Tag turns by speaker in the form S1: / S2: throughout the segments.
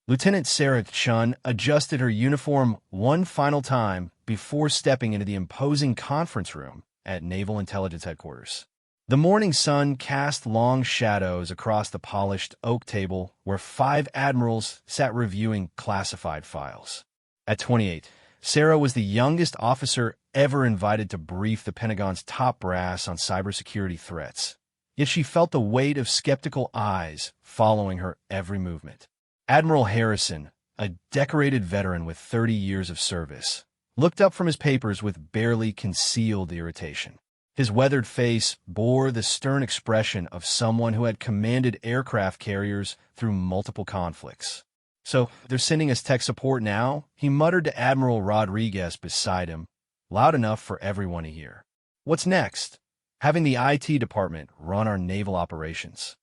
S1: Lieutenant Sarah Chun adjusted her uniform one final time before stepping into the imposing conference room at Naval Intelligence Headquarters. The morning sun cast long shadows across the polished oak table where 5 admirals sat reviewing classified files. At 28, Sarah was the youngest officer ever invited to brief the Pentagon's top brass on cybersecurity threats. Yet she felt the weight of skeptical eyes following her every movement. Admiral Harrison, a decorated veteran with 30 years of service, looked up from his papers with barely concealed irritation. His weathered face bore the stern expression of someone who had commanded aircraft carriers through multiple conflicts. "So, they're sending us tech support now?" he muttered to Admiral Rodriguez beside him, loud enough for everyone to hear. "What's next?" "Having the IT department run our naval operations."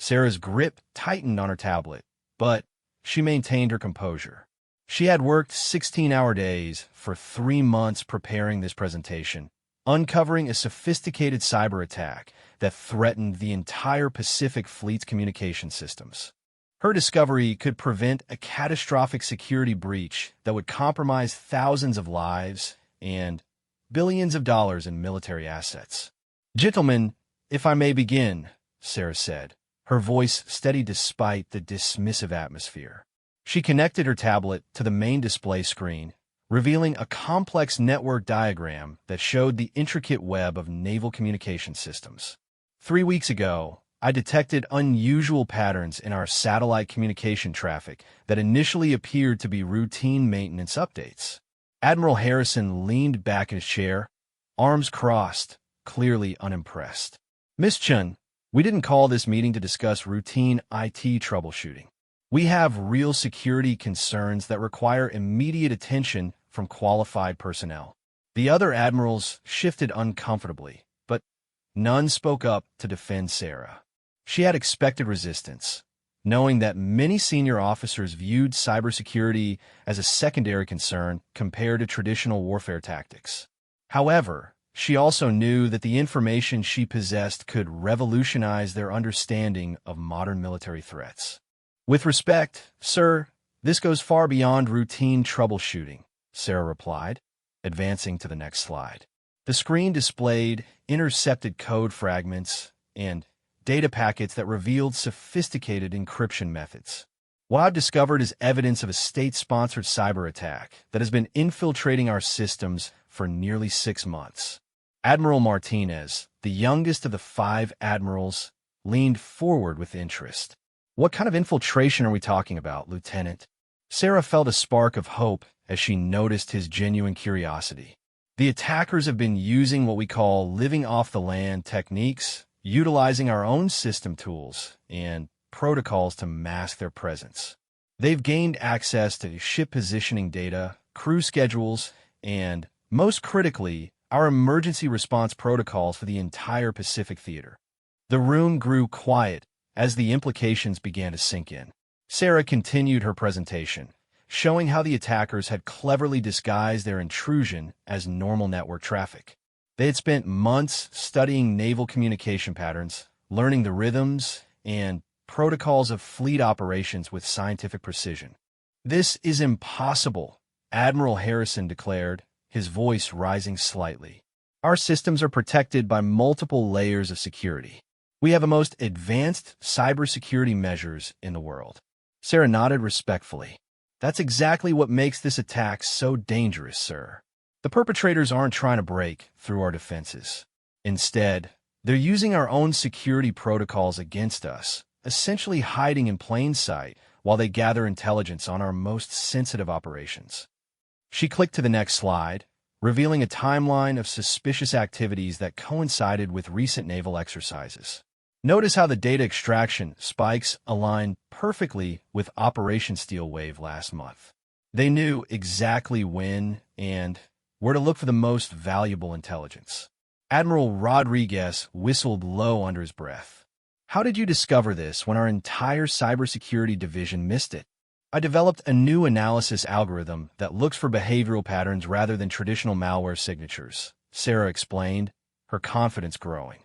S1: Sarah's grip tightened on her tablet, but she maintained her composure. She had worked 16-hour days for 3 months preparing this presentation, uncovering a sophisticated cyber attack that threatened the entire Pacific Fleet's communication systems. Her discovery could prevent a catastrophic security breach that would compromise thousands of lives and billions of dollars in military assets. "Gentlemen, if I may begin," Sarah said, her voice steady despite the dismissive atmosphere. She connected her tablet to the main display screen, revealing a complex network diagram that showed the intricate web of naval communication systems. 3 weeks ago, I detected unusual patterns in our satellite communication traffic that initially appeared to be routine maintenance updates. Admiral Harrison leaned back in his chair, arms crossed, clearly unimpressed. "Miss Chun, we didn't call this meeting to discuss routine IT troubleshooting. We have real security concerns that require immediate attention from qualified personnel." The other admirals shifted uncomfortably, but none spoke up to defend Sarah. She had expected resistance, knowing that many senior officers viewed cybersecurity as a secondary concern compared to traditional warfare tactics. However, she also knew that the information she possessed could revolutionize their understanding of modern military threats. "With respect, sir, this goes far beyond routine troubleshooting," Sarah replied, advancing to the next slide. The screen displayed intercepted code fragments and data packets that revealed sophisticated encryption methods. "What I've discovered is evidence of a state-sponsored cyber attack that has been infiltrating our systems for nearly 6 months. Admiral Martinez, the youngest of the 5 admirals, leaned forward with interest. "What kind of infiltration are we talking about, Lieutenant?" Sarah felt a spark of hope as she noticed his genuine curiosity. "The attackers have been using what we call living off the land techniques, utilizing our own system tools and protocols to mask their presence. They've gained access to ship positioning data, crew schedules, and, most critically, our emergency response protocols for the entire Pacific theater." The room grew quiet as the implications began to sink in. Sarah continued her presentation, showing how the attackers had cleverly disguised their intrusion as normal network traffic. They had spent months studying naval communication patterns, learning the rhythms and protocols of fleet operations with scientific precision. "This is impossible," Admiral Harrison declared, his voice rising slightly. "Our systems are protected by multiple layers of security. We have the most advanced cybersecurity measures in the world." Sarah nodded respectfully. "That's exactly what makes this attack so dangerous, sir. The perpetrators aren't trying to break through our defenses. Instead, they're using our own security protocols against us, essentially hiding in plain sight while they gather intelligence on our most sensitive operations." She clicked to the next slide, revealing a timeline of suspicious activities that coincided with recent naval exercises. Notice how the data extraction spikes aligned perfectly with Operation Steel Wave last month. They knew exactly when and where to look for the most valuable intelligence. Admiral Rodriguez whistled low under his breath. "How did you discover this when our entire cybersecurity division missed it?" "I developed a new analysis algorithm that looks for behavioral patterns rather than traditional malware signatures," Sarah explained, her confidence growing.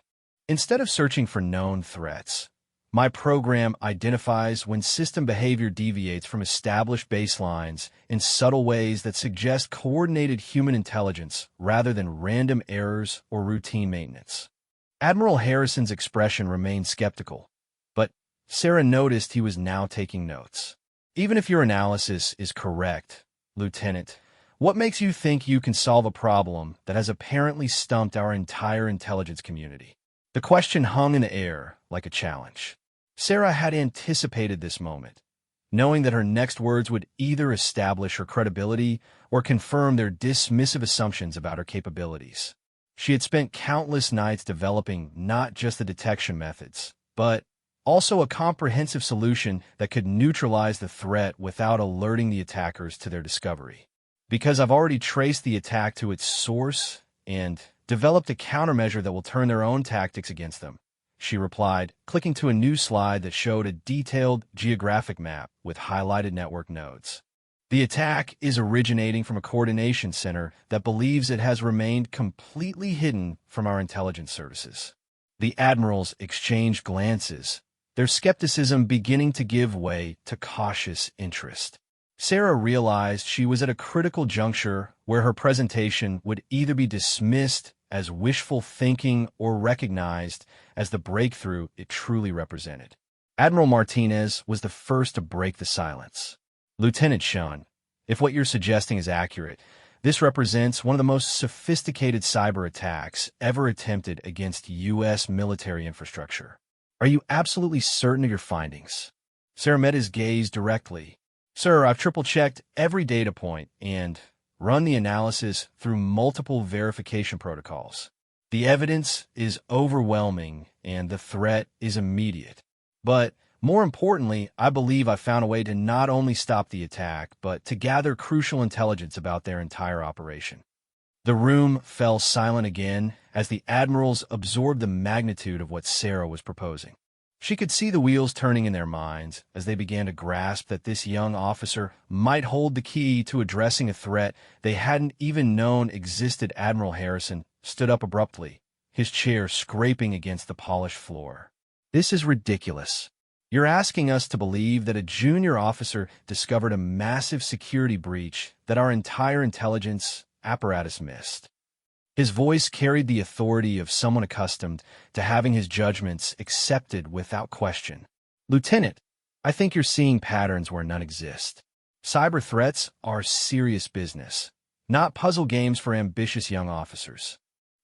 S1: "Instead of searching for known threats, My program identifies when system behavior deviates from established baselines in subtle ways that suggest coordinated human intelligence rather than random errors or routine maintenance. Admiral Harrison's expression remained skeptical, but Sarah noticed he was now taking notes. Even if your analysis is correct, Lieutenant, what makes you think you can solve a problem that has apparently stumped our entire intelligence community? The question hung in the air like a challenge. Sarah had anticipated this moment, knowing that her next words would either establish her credibility or confirm their dismissive assumptions about her capabilities. She had spent countless nights developing not just the detection methods, but also a comprehensive solution that could neutralize the threat without alerting the attackers to their discovery. Because I've already traced the attack to its source and developed a countermeasure that will turn their own tactics against them, she replied, clicking to a new slide that showed a detailed geographic map with highlighted network nodes. The attack is originating from a coordination center that believes it has remained completely hidden from our intelligence services. The Admirals exchanged glances, their skepticism beginning to give way to cautious interest. Sarah realized she was at a critical juncture where her presentation would either be dismissed as wishful thinking or recognized as the breakthrough it truly represented. Admiral Martinez was the first to break the silence. Lieutenant Shun, if what you're suggesting is accurate, this represents one of the most sophisticated cyber attacks ever attempted against U.S. military infrastructure. Are you absolutely certain of your findings? Sarah met his gaze directly. Sir, I've triple-checked every data point and run the analysis through multiple verification protocols. The evidence is overwhelming and the threat is immediate. But more importantly, I believe I found a way to not only stop the attack, but to gather crucial intelligence about their entire operation. The room fell silent again as the Admirals absorbed the magnitude of what Sarah was proposing. She could see the wheels turning in their minds as they began to grasp that this young officer might hold the key to addressing a threat they hadn't even known existed. Admiral Harrison stood up abruptly, his chair scraping against the polished floor. This is ridiculous. You're asking us to believe that a junior officer discovered a massive security breach that our entire intelligence apparatus missed. His voice carried the authority of someone accustomed to having his judgments accepted without question. Lieutenant, I think you're seeing patterns where none exist. Cyber threats are serious business, not puzzle games for ambitious young officers.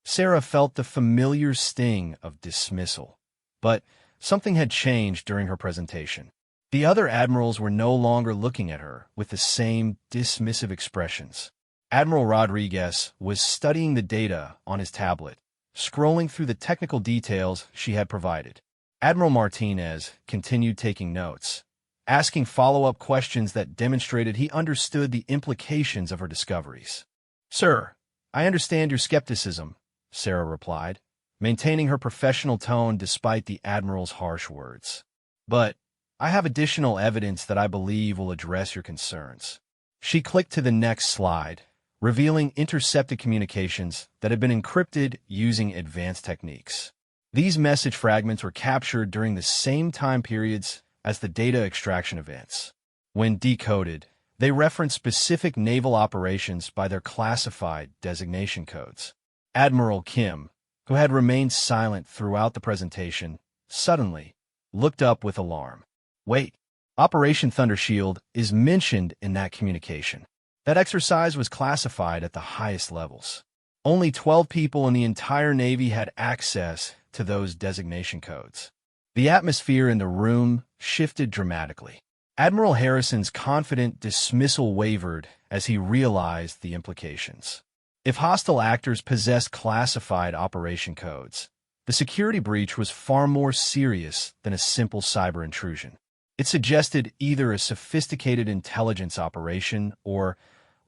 S1: Sarah felt the familiar sting of dismissal, but something had changed during her presentation. The other admirals were no longer looking at her with the same dismissive expressions. Admiral Rodriguez was studying the data on his tablet, scrolling through the technical details she had provided. Admiral Martinez continued taking notes, asking follow-up questions that demonstrated he understood the implications of her discoveries. Sir, I understand your skepticism, Sarah replied, maintaining her professional tone despite the Admiral's harsh words. But I have additional evidence that I believe will address your concerns. She clicked to the next slide, revealing intercepted communications that had been encrypted using advanced techniques. These message fragments were captured during the same time periods as the data extraction events. When decoded, they reference specific naval operations by their classified designation codes. Admiral Kim, who had remained silent throughout the presentation, suddenly looked up with alarm. Wait, Operation Thunder Shield is mentioned in that communication. That exercise was classified at the highest levels. Only 12 people in the entire Navy had access to those designation codes. The atmosphere in the room shifted dramatically. Admiral Harrison's confident dismissal wavered as he realized the implications. If hostile actors possessed classified operation codes, the security breach was far more serious than a simple cyber intrusion. It suggested either a sophisticated intelligence operation or,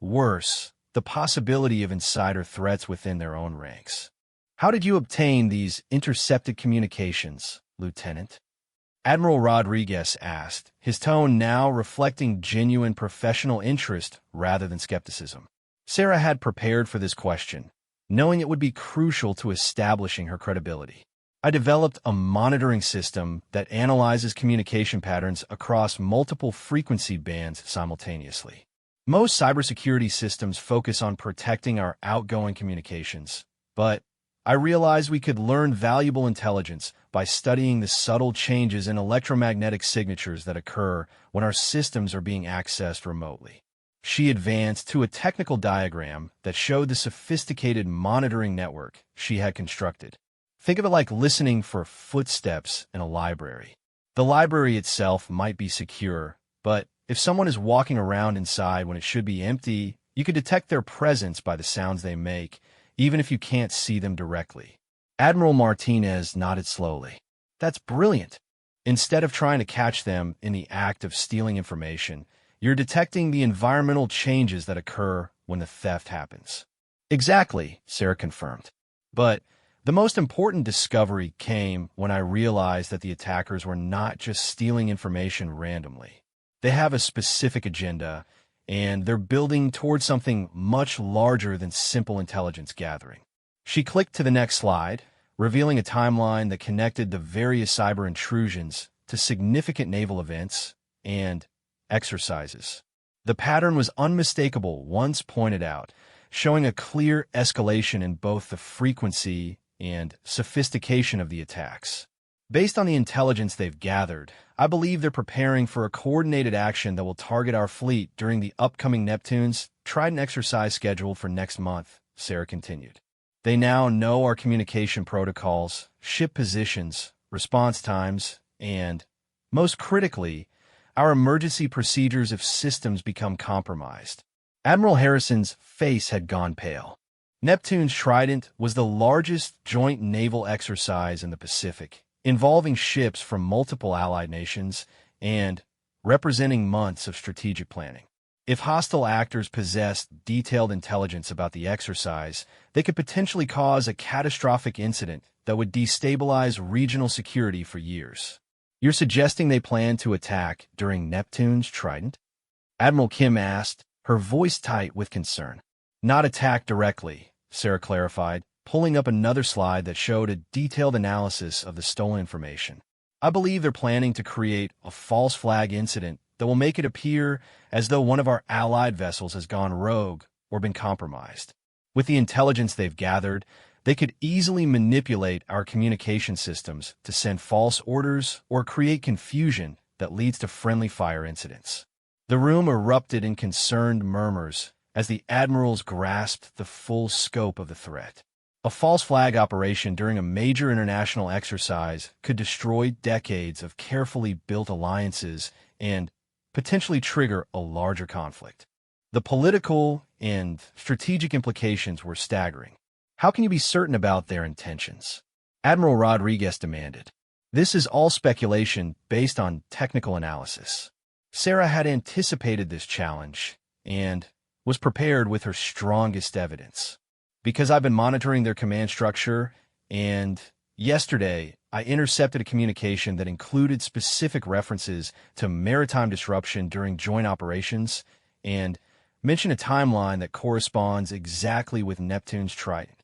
S1: worse, the possibility of insider threats within their own ranks. How did you obtain these intercepted communications, Lieutenant? Admiral Rodriguez asked, his tone now reflecting genuine professional interest rather than skepticism. Sarah had prepared for this question, knowing it would be crucial to establishing her credibility. I developed a monitoring system that analyzes communication patterns across multiple frequency bands simultaneously. Most cybersecurity systems focus on protecting our outgoing communications, but I realized we could learn valuable intelligence by studying the subtle changes in electromagnetic signatures that occur when our systems are being accessed remotely. She advanced to a technical diagram that showed the sophisticated monitoring network she had constructed. Think of it like listening for footsteps in a library. The library itself might be secure, but if someone is walking around inside when it should be empty, you could detect their presence by the sounds they make, even if you can't see them directly. Admiral Martinez nodded slowly. That's brilliant. Instead of trying to catch them in the act of stealing information, you're detecting the environmental changes that occur when the theft happens. Exactly, Sarah confirmed. But the most important discovery came when I realized that the attackers were not just stealing information randomly. They have a specific agenda, and they're building towards something much larger than simple intelligence gathering. She clicked to the next slide, revealing a timeline that connected the various cyber intrusions to significant naval events and exercises. The pattern was unmistakable once pointed out, showing a clear escalation in both the frequency and sophistication of the attacks. Based on the intelligence they've gathered, I believe they're preparing for a coordinated action that will target our fleet during the upcoming Neptune's Trident exercise scheduled for next month, Sarah continued. They now know our communication protocols, ship positions, response times, and, most critically, our emergency procedures if systems become compromised. Admiral Harrison's face had gone pale. Neptune's Trident was the largest joint naval exercise in the Pacific, involving ships from multiple allied nations and representing months of strategic planning. If hostile actors possessed detailed intelligence about the exercise, they could potentially cause a catastrophic incident that would destabilize regional security for years. You're suggesting they plan to attack during Neptune's Trident? Admiral Kim asked, her voice tight with concern. Not attack directly, Sarah clarified, pulling up another slide that showed a detailed analysis of the stolen information. I believe they're planning to create a false flag incident that will make it appear as though one of our allied vessels has gone rogue or been compromised. With the intelligence they've gathered, they could easily manipulate our communication systems to send false orders or create confusion that leads to friendly fire incidents. The room erupted in concerned murmurs as the admirals grasped the full scope of the threat. A false flag operation during a major international exercise could destroy decades of carefully built alliances and potentially trigger a larger conflict. The political and strategic implications were staggering. How can you be certain about their intentions? Admiral Rodriguez demanded. This is all speculation based on technical analysis. Sarah had anticipated this challenge and was prepared with her strongest evidence. Because I've been monitoring their command structure, and yesterday I intercepted a communication that included specific references to maritime disruption during joint operations and mentioned a timeline that corresponds exactly with Neptune's Trident.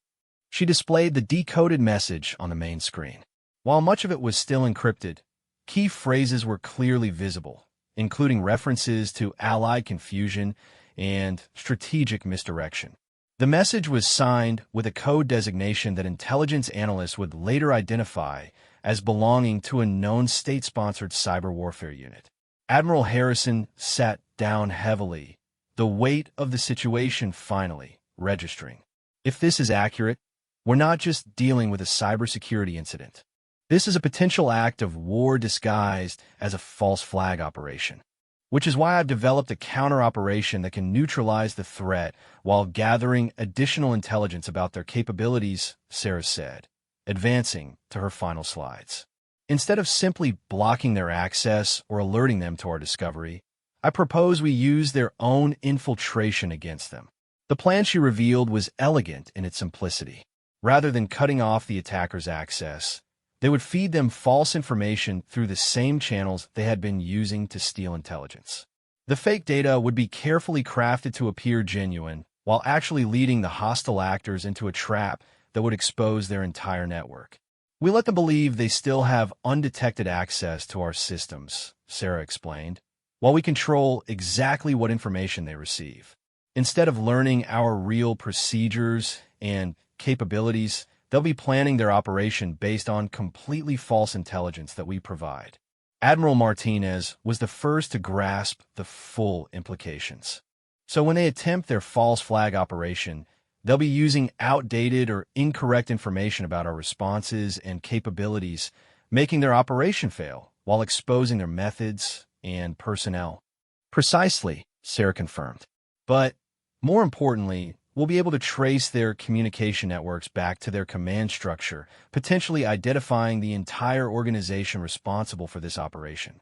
S1: She displayed the decoded message on the main screen. While much of it was still encrypted, key phrases were clearly visible, including references to Allied confusion and strategic misdirection. The message was signed with a code designation that intelligence analysts would later identify as belonging to a known state-sponsored cyber warfare unit. Admiral Harrison sat down heavily, the weight of the situation finally registering. If this is accurate, we're not just dealing with a cybersecurity incident. This is a potential act of war disguised as a false flag operation, which is why I've developed a counter-operation that can neutralize the threat while gathering additional intelligence about their capabilities, Sarah said, advancing to her final slides. Instead of simply blocking their access or alerting them to our discovery, I propose we use their own infiltration against them. The plan she revealed was elegant in its simplicity. Rather than cutting off the attacker's access, they would feed them false information through the same channels they had been using to steal intelligence. The fake data would be carefully crafted to appear genuine, while actually leading the hostile actors into a trap that would expose their entire network. We let them believe they still have undetected access to our systems, Sarah explained, while we control exactly what information they receive. Instead of learning our real procedures and capabilities, they'll be planning their operation based on completely false intelligence that we provide. Admiral Martinez was the first to grasp the full implications. So when they attempt their false flag operation, they'll be using outdated or incorrect information about our responses and capabilities, making their operation fail while exposing their methods and personnel. Precisely, Sarah confirmed. But more importantly, we'll be able to trace their communication networks back to their command structure, potentially identifying the entire organization responsible for this operation.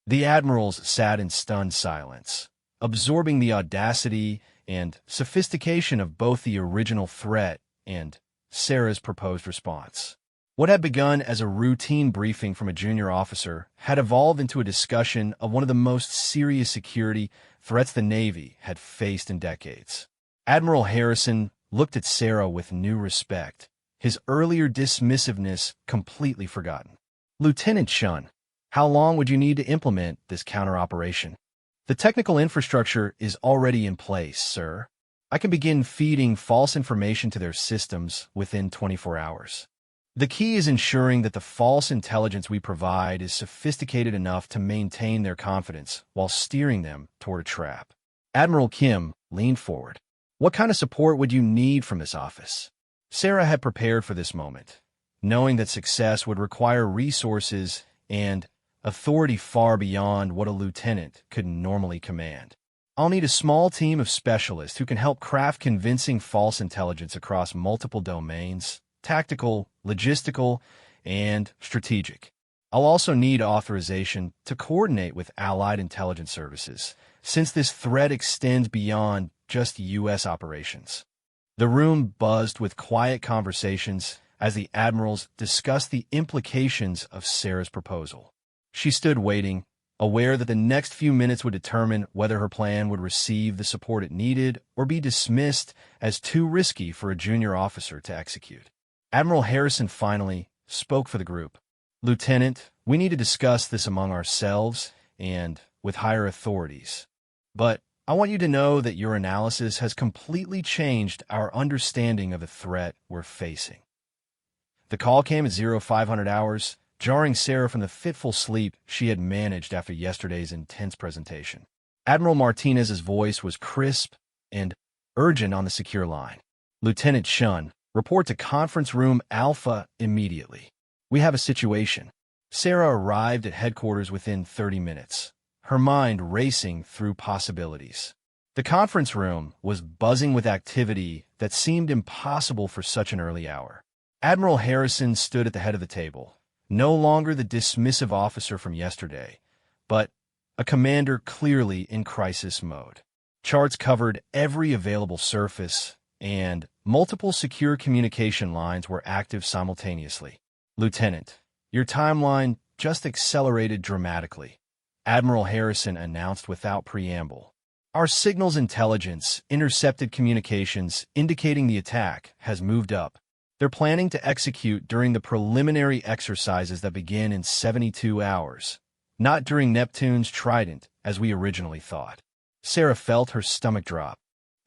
S1: The Admirals sat in stunned silence, absorbing the audacity and sophistication of both the original threat and Sarah's proposed response. What had begun as a routine briefing from a junior officer had evolved into a discussion of one of the most serious security threats the Navy had faced in decades. Admiral Harrison looked at Sarah with new respect, his earlier dismissiveness completely forgotten. Lieutenant Shun, how long would you need to implement this counter-operation? The technical infrastructure is already in place, sir. I can begin feeding false information to their systems within 24 hours. The key is ensuring that the false intelligence we provide is sophisticated enough to maintain their confidence while steering them toward a trap. Admiral Kim leaned forward. What kind of support would you need from this office? Sarah had prepared for this moment, knowing that success would require resources and authority far beyond what a lieutenant could normally command. I'll need a small team of specialists who can help craft convincing false intelligence across multiple domains: tactical, logistical, and strategic. I'll also need authorization to coordinate with allied intelligence services, since this threat extends beyond just U.S. operations. The room buzzed with quiet conversations as the admirals discussed the implications of Sarah's proposal. She stood waiting, aware that the next few minutes would determine whether her plan would receive the support it needed or be dismissed as too risky for a junior officer to execute. Admiral Harrison finally spoke for the group. Lieutenant, we need to discuss this among ourselves and with higher authorities. But I want you to know that your analysis has completely changed our understanding of the threat we're facing. The call came at 0500 hours, jarring Sarah from the fitful sleep she had managed after yesterday's intense presentation. Admiral Martinez's voice was crisp and urgent on the secure line. Lieutenant Shun, report to Conference Room Alpha immediately. We have a situation. Sarah arrived at headquarters within 30 minutes, her mind racing through possibilities. The conference room was buzzing with activity that seemed impossible for such an early hour. Admiral Harrison stood at the head of the table, no longer the dismissive officer from yesterday, but a commander clearly in crisis mode. Charts covered every available surface, and multiple secure communication lines were active simultaneously. Lieutenant, your timeline just accelerated dramatically, Admiral Harrison announced without preamble. Our signals intelligence intercepted communications indicating the attack has moved up. They're planning to execute during the preliminary exercises that begin in 72 hours, not during Neptune's Trident, as we originally thought. Sarah felt her stomach drop.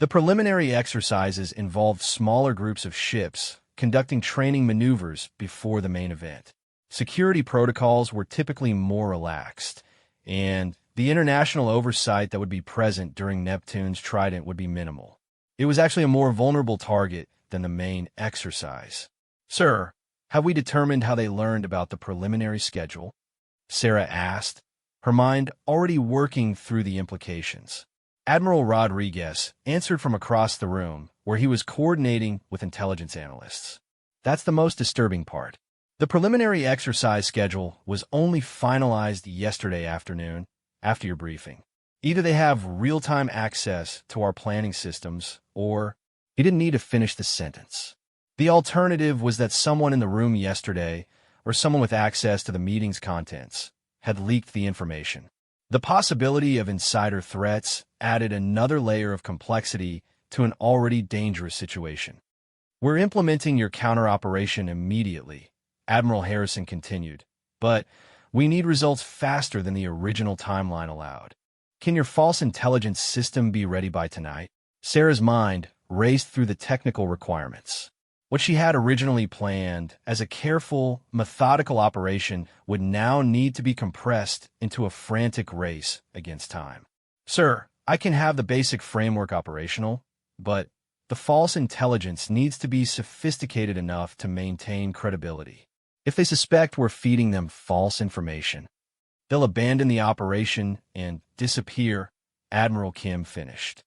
S1: The preliminary exercises involved smaller groups of ships conducting training maneuvers before the main event. Security protocols were typically more relaxed, and the international oversight that would be present during Neptune's Trident would be minimal. It was actually a more vulnerable target than the main exercise. Sir, have we determined how they learned about the preliminary schedule? Sarah asked, her mind already working through the implications. Admiral Rodriguez answered from across the room, where he was coordinating with intelligence analysts. That's the most disturbing part. The preliminary exercise schedule was only finalized yesterday afternoon, after your briefing. Either they have real-time access to our planning systems, or he didn't need to finish the sentence. The alternative was that someone in the room yesterday, or someone with access to the meeting's contents, had leaked the information. The possibility of insider threats added another layer of complexity to an already dangerous situation. We're implementing your counter-operation immediately, Admiral Harrison continued. But we need results faster than the original timeline allowed. Can your false intelligence system be ready by tonight? Sarah's mind raced through the technical requirements. What she had originally planned as a careful, methodical operation would now need to be compressed into a frantic race against time. Sir, I can have the basic framework operational, but the false intelligence needs to be sophisticated enough to maintain credibility. If they suspect we're feeding them false information, they'll abandon the operation and disappear, Admiral Kim finished,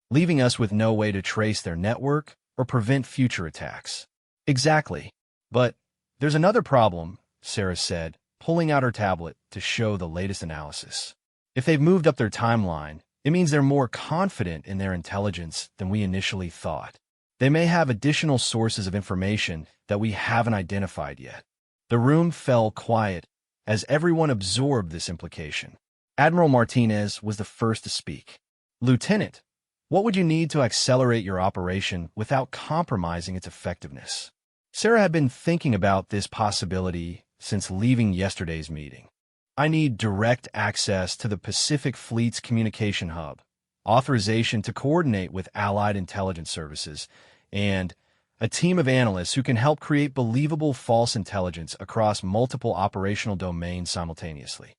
S1: leaving us with no way to trace their network or prevent future attacks. Exactly. But there's another problem, Sarah said, pulling out her tablet to show the latest analysis. If they've moved up their timeline, it means they're more confident in their intelligence than we initially thought. They may have additional sources of information that we haven't identified yet. The room fell quiet as everyone absorbed this implication. Admiral Martinez was the first to speak. Lieutenant, what would you need to accelerate your operation without compromising its effectiveness? Sarah had been thinking about this possibility since leaving yesterday's meeting. I need direct access to the Pacific Fleet's communication hub, authorization to coordinate with allied intelligence services, and a team of analysts who can help create believable false intelligence across multiple operational domains simultaneously.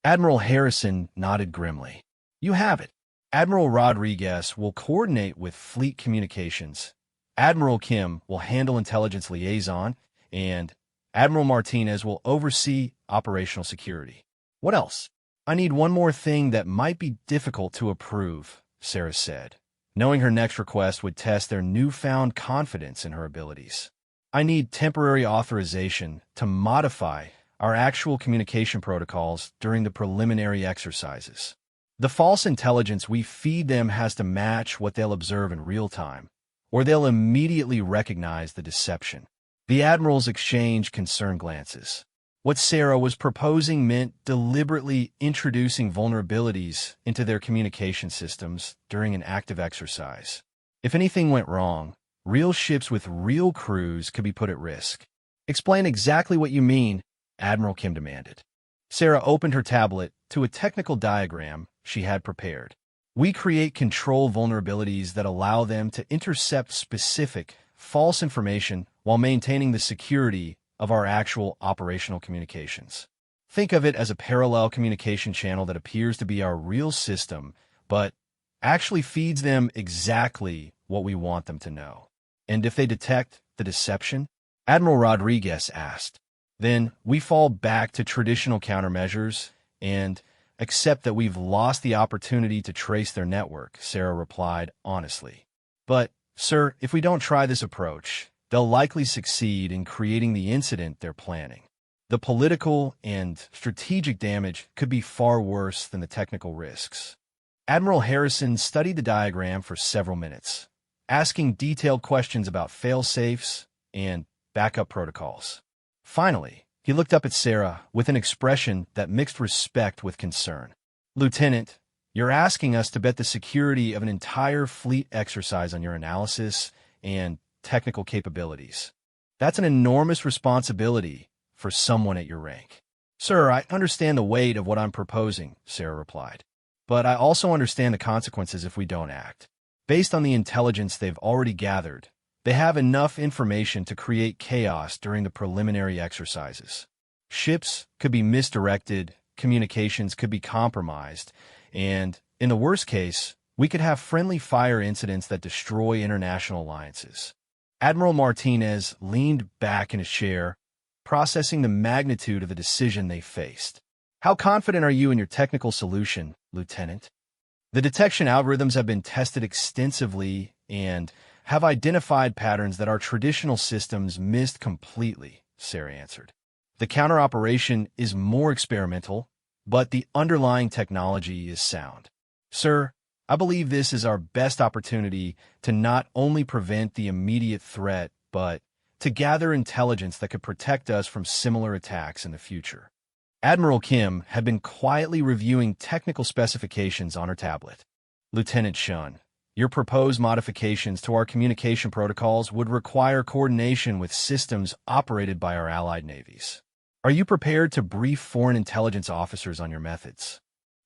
S1: Admiral Harrison nodded grimly. You have it. Admiral Rodriguez will coordinate with Fleet Communications. Admiral Kim will handle intelligence liaison, and Admiral Martinez will oversee operational security. What else? I need one more thing that might be difficult to approve, Sarah said, knowing her next request would test their newfound confidence in her abilities. I need temporary authorization to modify our actual communication protocols during the preliminary exercises. The false intelligence we feed them has to match what they'll observe in real time, or they'll immediately recognize the deception. The admirals exchanged concerned glances. What Sarah was proposing meant deliberately introducing vulnerabilities into their communication systems during an active exercise. If anything went wrong, real ships with real crews could be put at risk. Explain exactly what you mean, Admiral Kim demanded. Sarah opened her tablet to a technical diagram she had prepared. We create control vulnerabilities that allow them to intercept specific, false information while maintaining the security of our actual operational communications. Think of it as a parallel communication channel that appears to be our real system, but actually feeds them exactly what we want them to know. And if they detect the deception, Admiral Rodriguez asked, then we fall back to traditional countermeasures and accept that we've lost the opportunity to trace their network, Sarah replied honestly. But, sir, if we don't try this approach, they'll likely succeed in creating the incident they're planning. The political and strategic damage could be far worse than the technical risks. Admiral Harrison studied the diagram for several minutes, asking detailed questions about fail-safes and backup protocols. Finally, he looked up at Sarah with an expression that mixed respect with concern. Lieutenant, you're asking us to bet the security of an entire fleet exercise on your analysis and technical capabilities. That's an enormous responsibility for someone at your rank. Sir, I understand the weight of what I'm proposing, Sarah replied. But I also understand the consequences if we don't act. Based on the intelligence they've already gathered, they have enough information to create chaos during the preliminary exercises. Ships could be misdirected, communications could be compromised, and, in the worst case, we could have friendly fire incidents that destroy international alliances. Admiral Martinez leaned back in his chair, processing the magnitude of the decision they faced. How confident are you in your technical solution, Lieutenant? The detection algorithms have been tested extensively and have identified patterns that our traditional systems missed completely, Sarah answered. The counter-operation is more experimental, but the underlying technology is sound. Sir, I believe this is our best opportunity to not only prevent the immediate threat, but to gather intelligence that could protect us from similar attacks in the future. Admiral Kim had been quietly reviewing technical specifications on her tablet. Lieutenant Shun, Your proposed modifications to our communication protocols would require coordination with systems operated by our allied navies. Are you prepared to brief foreign intelligence officers on your methods?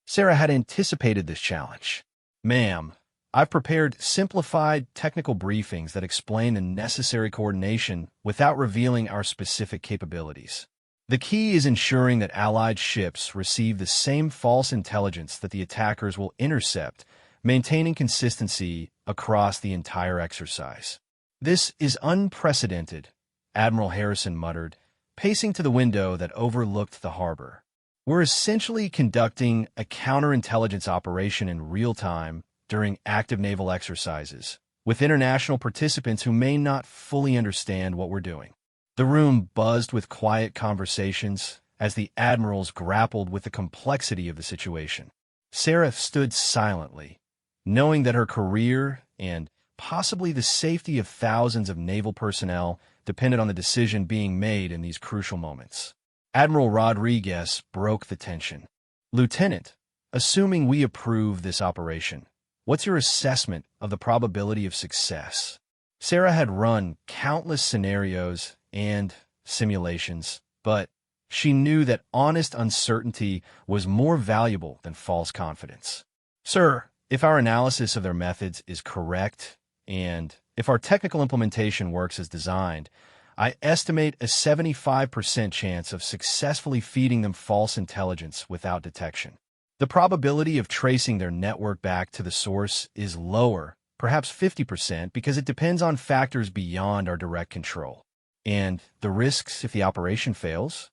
S1: Sarah had anticipated this challenge. Ma'am, I've prepared simplified technical briefings that explain the necessary coordination without revealing our specific capabilities. The key is ensuring that Allied ships receive the same false intelligence that the attackers will intercept, maintaining consistency across the entire exercise. This is unprecedented, Admiral Harrison muttered, pacing to the window that overlooked the harbor. We're essentially conducting a counterintelligence operation in real time during active naval exercises, with international participants who may not fully understand what we're doing. The room buzzed with quiet conversations as the admirals grappled with the complexity of the situation. Sarah stood silently, knowing that her career and possibly the safety of thousands of naval personnel depended on the decision being made in these crucial moments. Admiral Rodriguez broke the tension. Lieutenant, assuming we approve this operation, what's your assessment of the probability of success? Sarah had run countless scenarios and simulations, but she knew that honest uncertainty was more valuable than false confidence. Sir, if our analysis of their methods is correct, and if our technical implementation works as designed, I estimate a 75% chance of successfully feeding them false intelligence without detection. The probability of tracing their network back to the source is lower, perhaps 50%, because it depends on factors beyond our direct control. And the risks if the operation fails?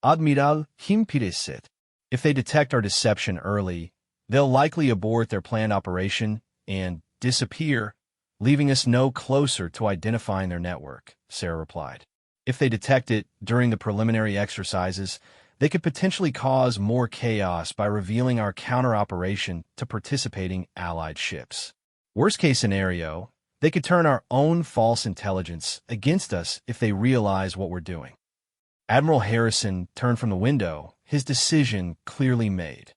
S1: Admiral Himpireset. If they detect our deception early, they'll likely abort their planned operation and disappear, leaving us no closer to identifying their network, Sarah replied. If they detect it during the preliminary exercises, they could potentially cause more chaos by revealing our counter-operation to participating Allied ships. Worst-case scenario, they could turn our own false intelligence against us if they realize what we're doing. Admiral Harrison turned from the window, his decision clearly made.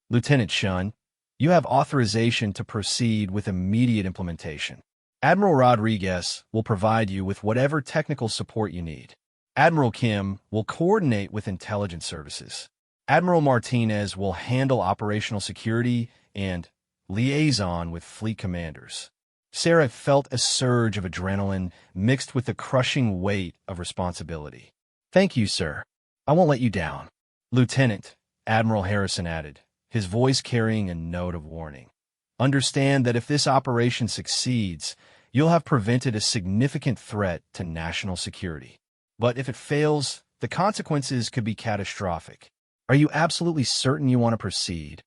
S1: Lieutenant Shun, you have authorization to proceed with immediate implementation. Admiral Rodriguez will provide you with whatever technical support you need. Admiral Kim will coordinate with intelligence services. Admiral Martinez will handle operational security and liaison with fleet commanders. Sarah felt a surge of adrenaline mixed with the crushing weight of responsibility. Thank you, sir. I won't let you down. Lieutenant, Admiral Harrison added, his voice carrying a note of warning. Understand that if this operation succeeds, you'll have prevented a significant threat to national security. But if it fails, the consequences could be catastrophic. Are you absolutely certain you want to proceed?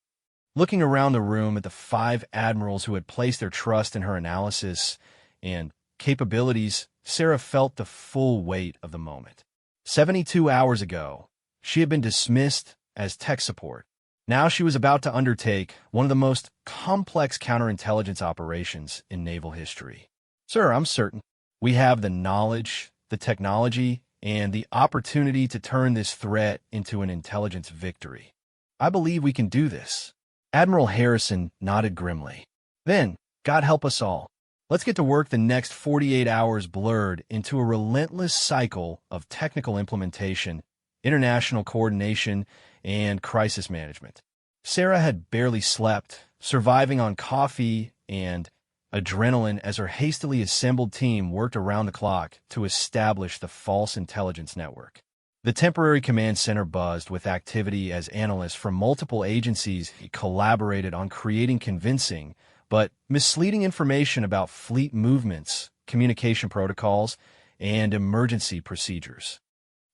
S1: Looking around the room at the 5 admirals who had placed their trust in her analysis and capabilities, Sarah felt the full weight of the moment. 72 hours ago, she had been dismissed as tech support. Now she was about to undertake one of the most complex counterintelligence operations in naval history. Sir, I'm certain we have the knowledge, the technology, and the opportunity to turn this threat into an intelligence victory. I believe we can do this. Admiral Harrison nodded grimly. Then, God help us all. Let's get to work. The next 48 hours blurred into a relentless cycle of technical implementation, international coordination, and crisis management. Sarah had barely slept, surviving on coffee and adrenaline as her hastily assembled team worked around the clock to establish the false intelligence network. The temporary command center buzzed with activity as analysts from multiple agencies collaborated on creating convincing but misleading information about fleet movements, communication protocols, and emergency procedures.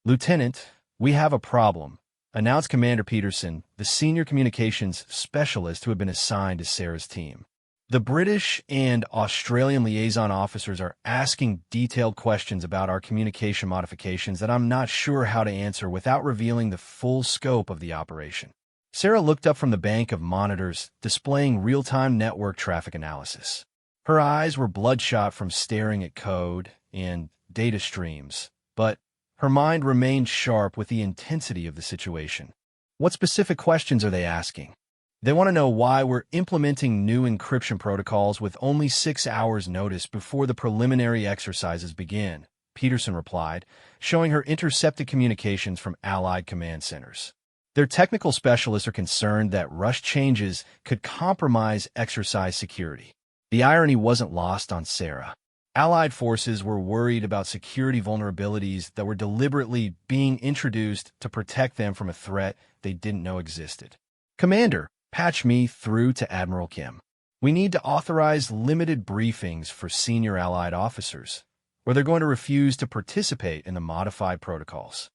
S1: Lieutenant, we have a problem, announced Commander Peterson, the senior communications specialist who had been assigned to Sarah's team. The British and Australian liaison officers are asking detailed questions about our communication modifications that I'm not sure how to answer without revealing the full scope of the operation. Sarah looked up from the bank of monitors displaying real-time network traffic analysis. Her eyes were bloodshot from staring at code and data streams, but her mind remained sharp with the intensity of the situation. What specific questions are they asking? They want to know why we're implementing new encryption protocols with only 6 hours' notice before the preliminary exercises begin, Peterson replied, showing her intercepted communications from Allied command centers. Their technical specialists are concerned that rush changes could compromise exercise security. The irony wasn't lost on Sarah. Allied forces were worried about security vulnerabilities that were deliberately being introduced to protect them from a threat they didn't know existed. "Commander, patch me through to Admiral Kim. We need to authorize limited briefings for senior Allied officers, or they're going to refuse to participate in the modified protocols."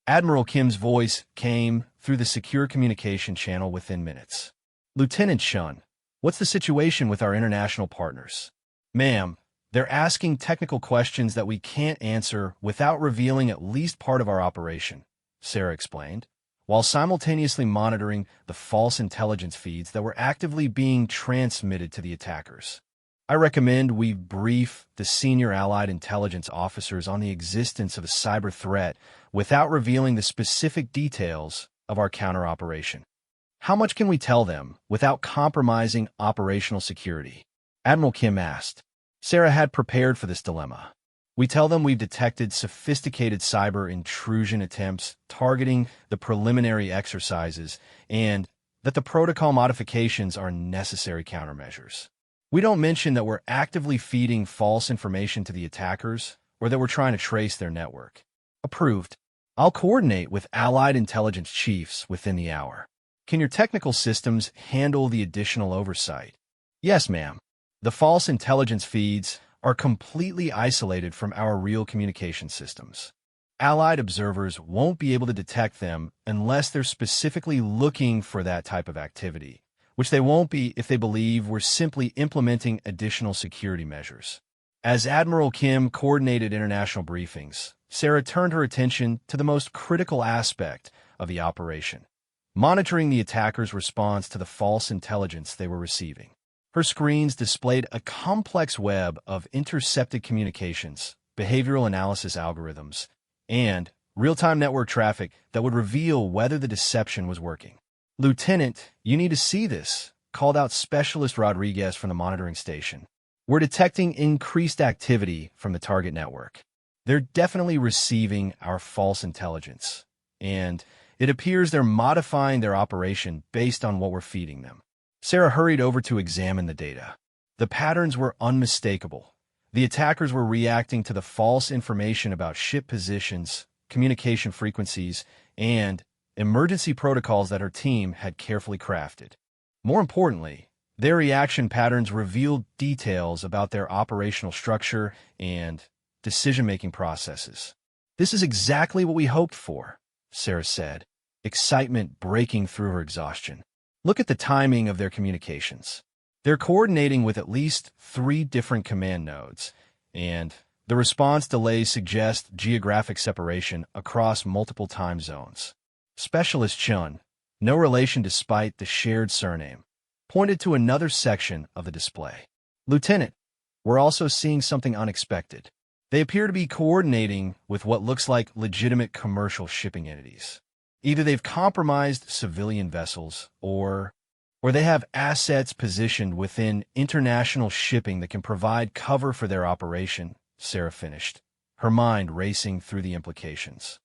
S1: Admiral Kim's voice came through the secure communication channel within minutes. "Lieutenant Shun, what's the situation with our international partners?" "Ma'am, they're asking technical questions that we can't answer without revealing at least part of our operation," Sarah explained, while simultaneously monitoring the false intelligence feeds that were actively being transmitted to the attackers. "I recommend we brief the senior Allied intelligence officers on the existence of a cyber threat without revealing the specific details of our counter-operation. How much can we tell them without compromising operational security?" Admiral Kim asked. Sarah had prepared for this dilemma. "We tell them we've detected sophisticated cyber intrusion attempts targeting the preliminary exercises and that the protocol modifications are necessary countermeasures. We don't mention that we're actively feeding false information to the attackers or that we're trying to trace their network." "Approved. I'll coordinate with Allied intelligence chiefs within the hour. Can your technical systems handle the additional oversight?" "Yes, ma'am. The false intelligence feeds are completely isolated from our real communication systems. Allied observers won't be able to detect them unless they're specifically looking for that type of activity, which they won't be if they believe we're simply implementing additional security measures." As Admiral Kim coordinated international briefings, Sarah turned her attention to the most critical aspect of the operation: monitoring the attackers' response to the false intelligence they were receiving. Her screens displayed a complex web of intercepted communications, behavioral analysis algorithms, and real-time network traffic that would reveal whether the deception was working. "Lieutenant, you need to see this," called out Specialist Rodriguez from the monitoring station. "We're detecting increased activity from the target network. They're definitely receiving our false intelligence, and it appears they're modifying their operation based on what we're feeding them." Sarah hurried over to examine the data. The patterns were unmistakable. The attackers were reacting to the false information about ship positions, communication frequencies, and emergency protocols that her team had carefully crafted. More importantly, their reaction patterns revealed details about their operational structure and decision-making processes. "This is exactly what we hoped for," Sarah said, excitement breaking through her exhaustion. "Look at the timing of their communications. They're coordinating with at least 3 different command nodes, and the response delays suggest geographic separation across multiple time zones." Specialist Chun, no relation despite the shared surname, pointed to another section of the display. "Lieutenant, we're also seeing something unexpected. They appear to be coordinating with what looks like legitimate commercial shipping entities. Either they've compromised civilian vessels, or they have assets positioned within international shipping that can provide cover for their operation," Sarah finished, her mind racing through the implications.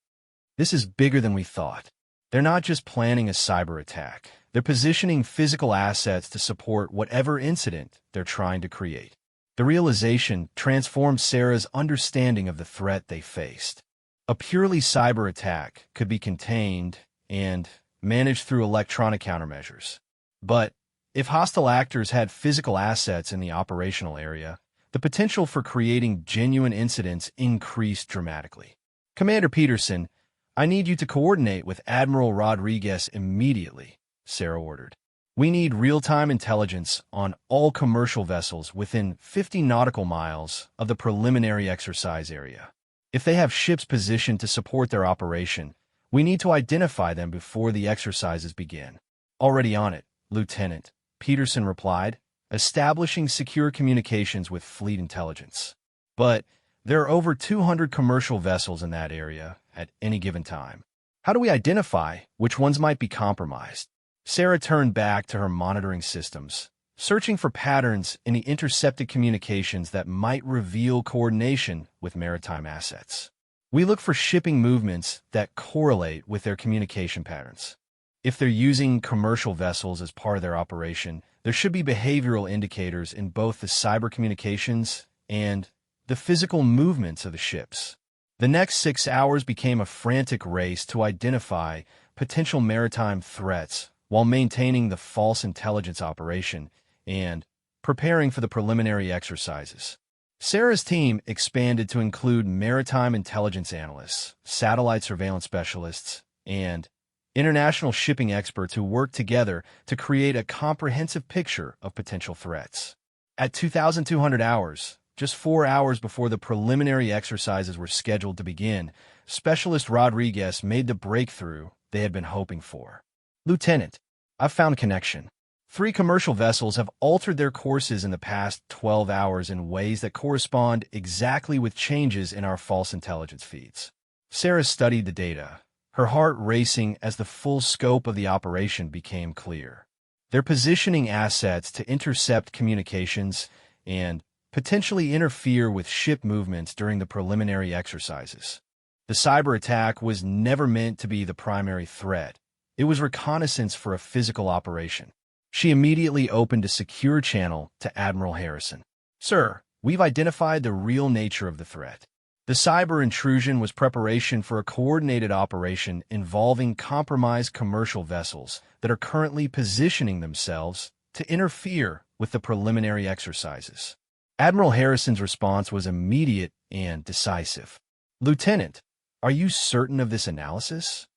S1: "This is bigger than we thought. They're not just planning a cyber attack. They're positioning physical assets to support whatever incident they're trying to create." The realization transformed Sarah's understanding of the threat they faced. A purely cyber attack could be contained and managed through electronic countermeasures. But if hostile actors had physical assets in the operational area, the potential for creating genuine incidents increased dramatically. "Commander Peterson, I need you to coordinate with Admiral Rodriguez immediately," Sarah ordered. "We need real-time intelligence on all commercial vessels within 50 nautical miles of the preliminary exercise area. If they have ships positioned to support their operation, we need to identify them before the exercises begin." "Already on it, Lieutenant," Peterson replied, establishing secure communications with fleet intelligence. "But there are over 200 commercial vessels in that area at any given time. How do we identify which ones might be compromised?" Sarah turned back to her monitoring systems, searching for patterns in the intercepted communications that might reveal coordination with maritime assets. We look for shipping movements that correlate with their communication patterns. If they're using commercial vessels as part of their operation, there should be behavioral indicators in both the cyber communications and the physical movements of the ships. The next 6 hours became a frantic race to identify potential maritime threats while maintaining the false intelligence operation and preparing for the preliminary exercises. Sarah's team expanded to include maritime intelligence analysts, satellite surveillance specialists, and international shipping experts who worked together to create a comprehensive picture of potential threats. At 2,200 hours, just 4 hours before the preliminary exercises were scheduled to begin, Specialist Rodriguez made the breakthrough they had been hoping for. "Lieutenant, I've found a connection. 3 commercial vessels have altered their courses in the past 12 hours in ways that correspond exactly with changes in our false intelligence feeds." Sarah studied the data, her heart racing as the full scope of the operation became clear. They're positioning assets to intercept communications and potentially interfere with ship movements during the preliminary exercises. The cyber attack was never meant to be the primary threat. It was reconnaissance for a physical operation. She immediately opened a secure channel to Admiral Harrison. "Sir, we've identified the real nature of the threat. The cyber intrusion was preparation for a coordinated operation involving compromised commercial vessels that are currently positioning themselves to interfere with the preliminary exercises." Admiral Harrison's response was immediate and decisive. "Lieutenant, are you certain of this analysis?"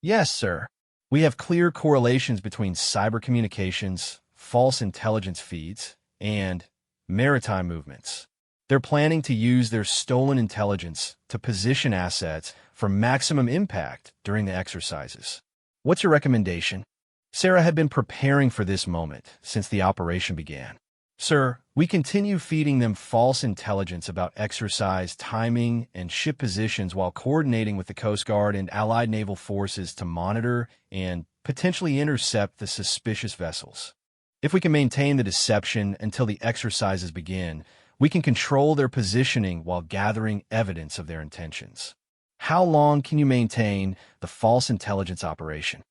S1: "Yes, sir. We have clear correlations between cyber communications, false intelligence feeds, and maritime movements. They're planning to use their stolen intelligence to position assets for maximum impact during the exercises." "What's your recommendation?" Sarah had been preparing for this moment since the operation began. "Sir, we continue feeding them false intelligence about exercise timing and ship positions while coordinating with the Coast Guard and Allied naval forces to monitor and potentially intercept the suspicious vessels. If we can maintain the deception until the exercises begin, we can control their positioning while gathering evidence of their intentions." "How long can you maintain the false intelligence operation?"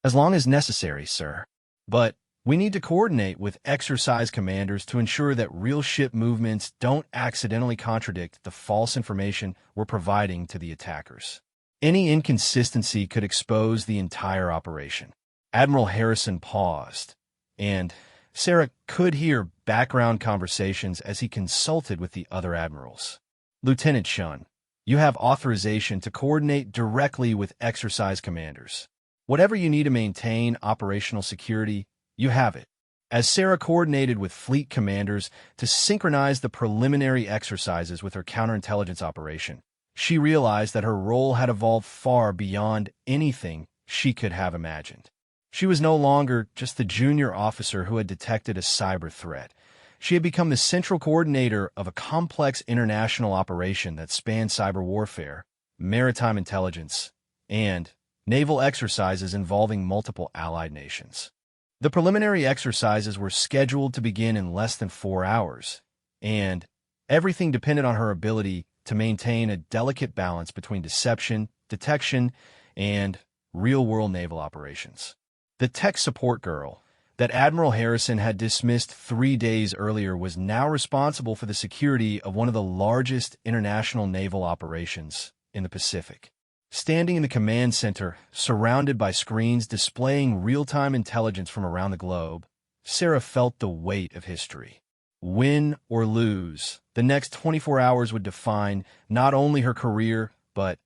S1: "As long as necessary, sir. But we need to coordinate with exercise commanders to ensure that real ship movements don't accidentally contradict the false information we're providing to the attackers. Any inconsistency could expose the entire operation." Admiral Harrison paused, and Sarah could hear background conversations as he consulted with the other admirals. "Lieutenant Shun, you have authorization to coordinate directly with exercise commanders. Whatever you need to maintain operational security, you have it." As Sarah coordinated with fleet commanders to synchronize the preliminary exercises with her counterintelligence operation, she realized that her role had evolved far beyond anything she could have imagined. She was no longer just the junior officer who had detected a cyber threat. She had become the central coordinator of a complex international operation that spanned cyber warfare, maritime intelligence, and naval exercises involving multiple allied nations. The preliminary exercises were scheduled to begin in less than 4 hours, and everything depended on her ability to maintain a delicate balance between deception, detection, and real-world naval operations. The tech support girl that Admiral Harrison had dismissed 3 days earlier was now responsible for the security of one of the largest international naval operations in the Pacific. Standing in the command center, surrounded by screens displaying real-time intelligence from around the globe, Sarah felt the weight of history. Win or lose, the next 24 hours would define not only her career, but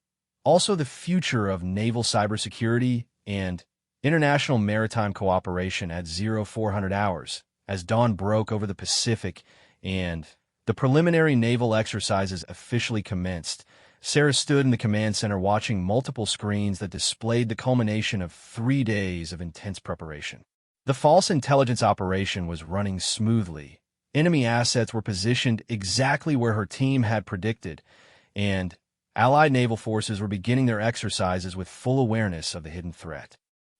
S1: also the future of naval cybersecurity and international maritime cooperation at 0400 hours, as dawn broke over the Pacific and the preliminary naval exercises officially commenced. Sarah stood in the command center watching multiple screens that displayed the culmination of 3 days of intense preparation. The false intelligence operation was running smoothly. Enemy assets were positioned exactly where her team had predicted, and Allied naval forces were beginning their exercises with full awareness of the hidden threat.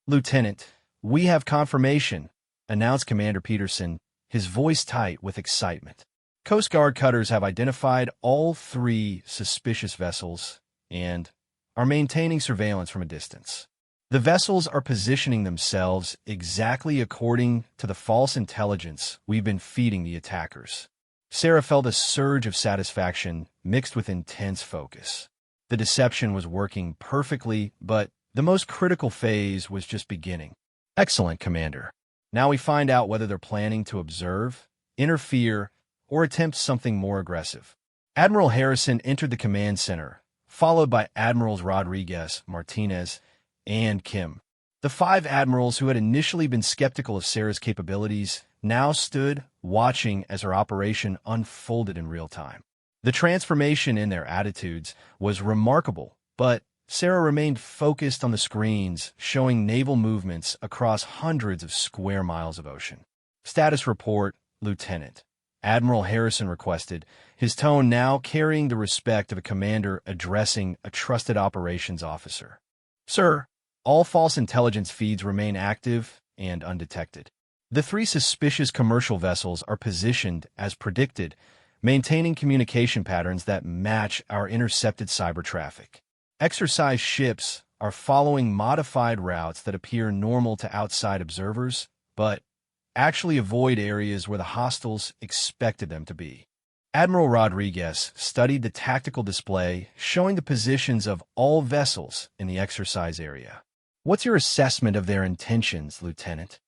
S1: "Lieutenant, "We have confirmation," announced Commander Peterson, his voice tight with excitement. Coast Guard cutters have identified all 3 suspicious vessels and are maintaining surveillance from a distance. The vessels are positioning themselves exactly according to the false intelligence we've been feeding the attackers. Sarah felt a surge of satisfaction mixed with intense focus. The deception was working perfectly, but the most critical phase was just beginning. "Excellent, Commander. Now we find out whether they're planning to observe, interfere, or attempt something more aggressive." Admiral Harrison entered the command center, followed by Admirals Rodriguez, Martinez, and Kim. The 5 admirals who had initially been skeptical of Sarah's capabilities now stood watching as her operation unfolded in real time. The transformation in their attitudes was remarkable, but Sarah remained focused on the screens, showing naval movements across hundreds of square miles of ocean. "Status report, Lieutenant," Admiral Harrison requested, his tone now carrying the respect of a commander addressing a trusted operations officer. "Sir, all false intelligence feeds remain active and undetected. The 3 suspicious commercial vessels are positioned as predicted, maintaining communication patterns that match our intercepted cyber traffic. Exercise ships are following modified routes that appear normal to outside observers, but actually avoid areas where the hostiles expected them to be." Admiral Rodriguez studied the tactical display showing the positions of all vessels in the exercise area. "What's your assessment of their intentions, Lieutenant?"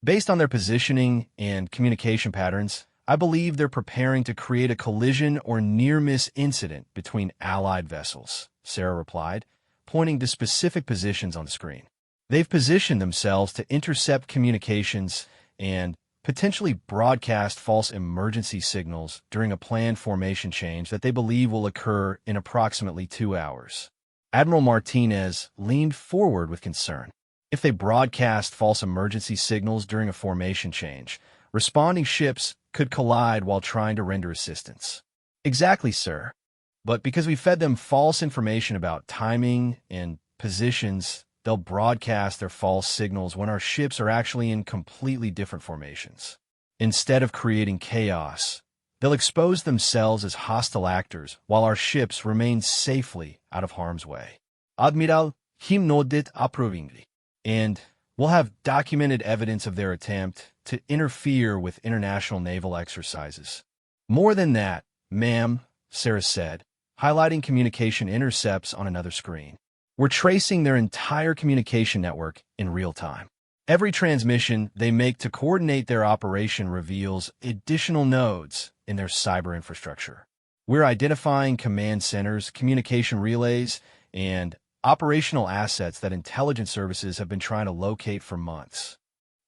S1: "Based on their positioning and communication patterns, I believe they're preparing to create a collision or near-miss incident between Allied vessels," Sarah replied, pointing to specific positions on the screen. "They've positioned themselves to intercept communications and potentially broadcast false emergency signals during a planned formation change that they believe will occur in approximately 2 hours. Admiral Martinez leaned forward with concern. "If they broadcast false emergency signals during a formation change, responding ships could collide while trying to render assistance." "Exactly, sir. But because we fed them false information about timing and positions, they'll broadcast their false signals when our ships are actually in completely different formations. Instead of creating chaos, they'll expose themselves as hostile actors while our ships remain safely out of harm's way. Admiral, him nodded approvingly. And we'll have documented evidence of their attempt to interfere with international naval exercises." "More than that, ma'am," Sarah said, highlighting communication intercepts on another screen. "We're tracing their entire communication network in real time. Every transmission they make to coordinate their operation reveals additional nodes in their cyber infrastructure. We're identifying command centers, communication relays, and operational assets that intelligence services have been trying to locate for months."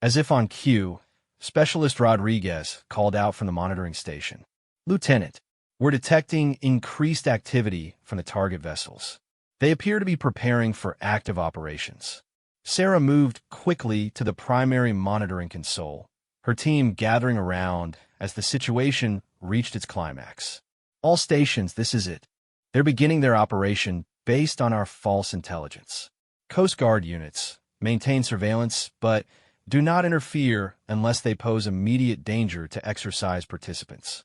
S1: As if on cue, Specialist Rodriguez called out from the monitoring station. "Lieutenant, we're detecting increased activity from the target vessels. They appear to be preparing for active operations." Sarah moved quickly to the primary monitoring console, her team gathering around as the situation reached its climax. "All stations, this is it. They're beginning their operation based on our false intelligence. Coast Guard units maintain surveillance, but do not interfere unless they pose immediate danger to exercise participants."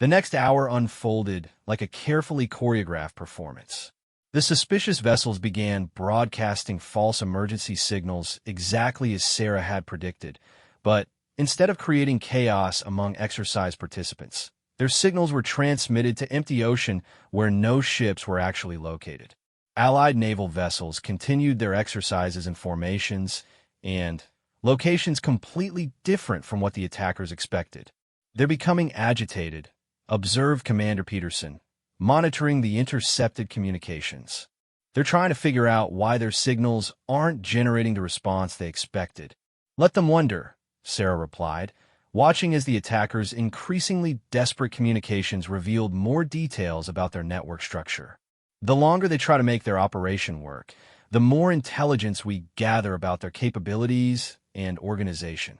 S1: The next hour unfolded like a carefully choreographed performance. The suspicious vessels began broadcasting false emergency signals exactly as Sarah had predicted, but instead of creating chaos among exercise participants, their signals were transmitted to empty ocean where no ships were actually located. Allied naval vessels continued their exercises in formations and locations completely different from what the attackers expected. "They're becoming agitated," observed Commander Peterson, monitoring the intercepted communications. "They're trying to figure out why their signals aren't generating the response they expected." "Let them wonder," Sarah replied, watching as the attackers' increasingly desperate communications revealed more details about their network structure. "The longer they try to make their operation work, the more intelligence we gather about their capabilities and organization."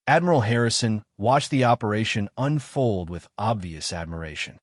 S1: Admiral Harrison watched the operation unfold with obvious admiration.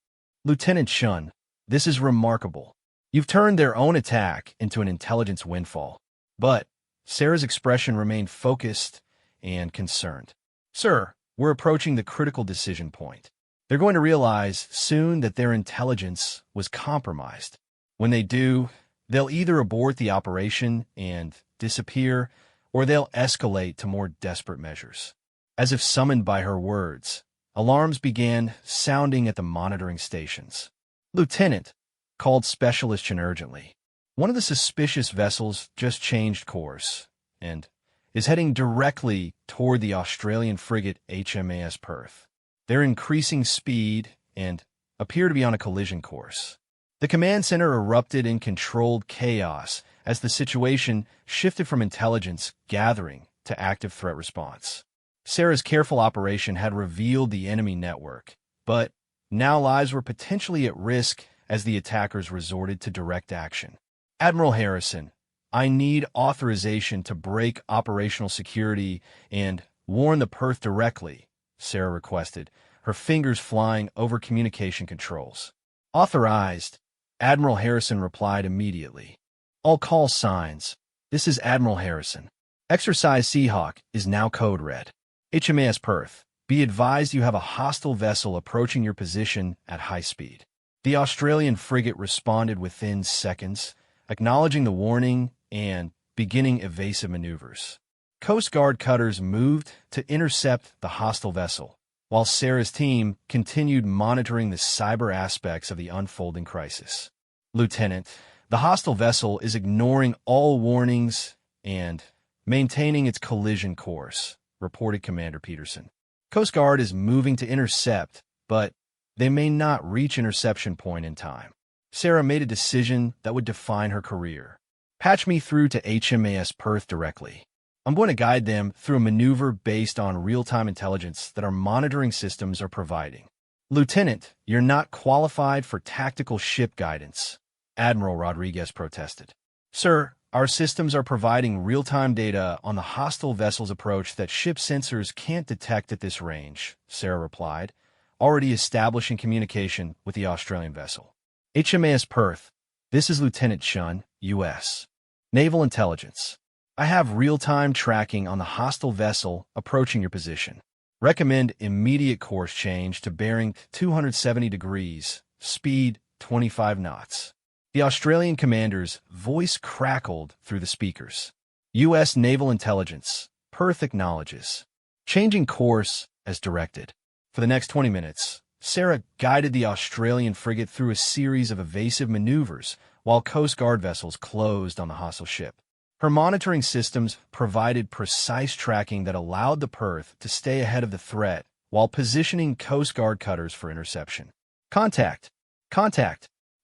S1: "Lieutenant Shun, this is remarkable. You've turned their own attack into an intelligence windfall." But Sarah's expression remained focused and concerned. Sir, we're approaching the critical decision point. They're going to realize soon that their intelligence was compromised. When they do, they'll either abort the operation and disappear, or they'll escalate to more desperate measures. As if summoned by her words, alarms began sounding at the monitoring stations. Lieutenant, called Specialist Chen urgently. One of the suspicious vessels just changed course and is heading directly toward the Australian frigate HMAS Perth. They're increasing speed and appear to be on a collision course. The command center erupted in controlled chaos as the situation shifted from intelligence gathering to active threat response. Sarah's careful operation had revealed the enemy network, but now lives were potentially at risk as the attackers resorted to direct action. Admiral Harrison, I need authorization to break operational security and warn the Perth directly, Sarah requested, her fingers flying over communication controls. Authorized, Admiral Harrison replied immediately. All call signs. This is Admiral Harrison. Exercise Seahawk is now code red. HMAS Perth, be advised you have a hostile vessel approaching your position at high speed. The Australian frigate responded within seconds, acknowledging the warning and beginning evasive maneuvers. Coast Guard cutters moved to intercept the hostile vessel, while Sarah's team continued monitoring the cyber aspects of the unfolding crisis. Lieutenant, the hostile vessel is ignoring all warnings and maintaining its collision course, reported Commander Peterson. Coast Guard is moving to intercept, but they may not reach interception point in time. Sarah made a decision that would define her career. Patch me through to HMAS Perth directly. I'm going to guide them through a maneuver based on real-time intelligence that our monitoring systems are providing. Lieutenant, you're not qualified for tactical ship guidance, Admiral Rodriguez protested. Sir, our systems are providing real-time data on the hostile vessel's approach that ship sensors can't detect at this range, Sarah replied, already establishing communication with the Australian vessel. HMAS Perth, this is Lieutenant Chen, U.S. Naval Intelligence. I have real-time tracking on the hostile vessel approaching your position. Recommend immediate course change to bearing 270 degrees, speed 25 knots. The Australian commander's voice crackled through the speakers. U.S. Naval Intelligence. Perth acknowledges. Changing course as directed. For the next 20 minutes, Sarah guided the Australian frigate through a series of evasive maneuvers while Coast Guard vessels closed on the hostile ship. Her monitoring systems provided precise tracking that allowed the Perth to stay ahead of the threat while positioning Coast Guard cutters for interception. Contact.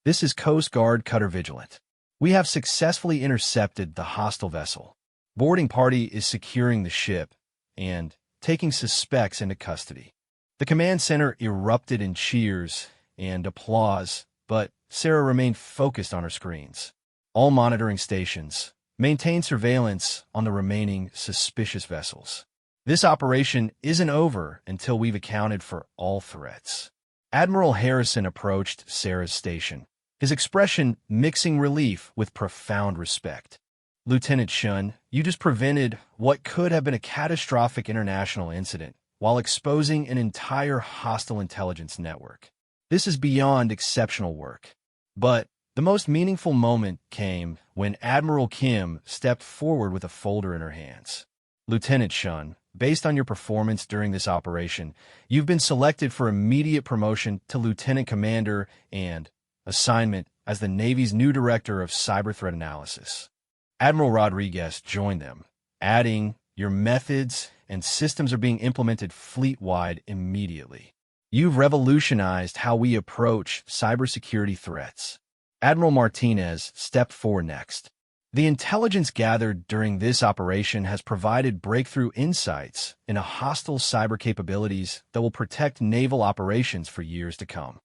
S1: This is Coast Guard Cutter Vigilant. We have successfully intercepted the hostile vessel. Boarding party is securing the ship and taking suspects into custody. The command center erupted in cheers and applause, but Sarah remained focused on her screens. All monitoring stations maintain surveillance on the remaining suspicious vessels. This operation isn't over until we've accounted for all threats. Admiral Harrison approached Sarah's station, his expression mixing relief with profound respect. Lieutenant Chen, you just prevented what could have been a catastrophic international incident while exposing an entire hostile intelligence network. This is beyond exceptional work. But the most meaningful moment came when Admiral Kim stepped forward with a folder in her hands. Lieutenant Chen, based on your performance during this operation, you've been selected for immediate promotion to Lieutenant Commander and assignment as the Navy's new Director of Cyber Threat Analysis. Admiral Rodriguez joined them, adding, your methods and systems are being implemented fleet-wide immediately. You've revolutionized how we approach cybersecurity threats. Admiral Martinez stepped forward next. The intelligence gathered during this operation has provided breakthrough insights into hostile cyber capabilities that will protect naval operations for years to come.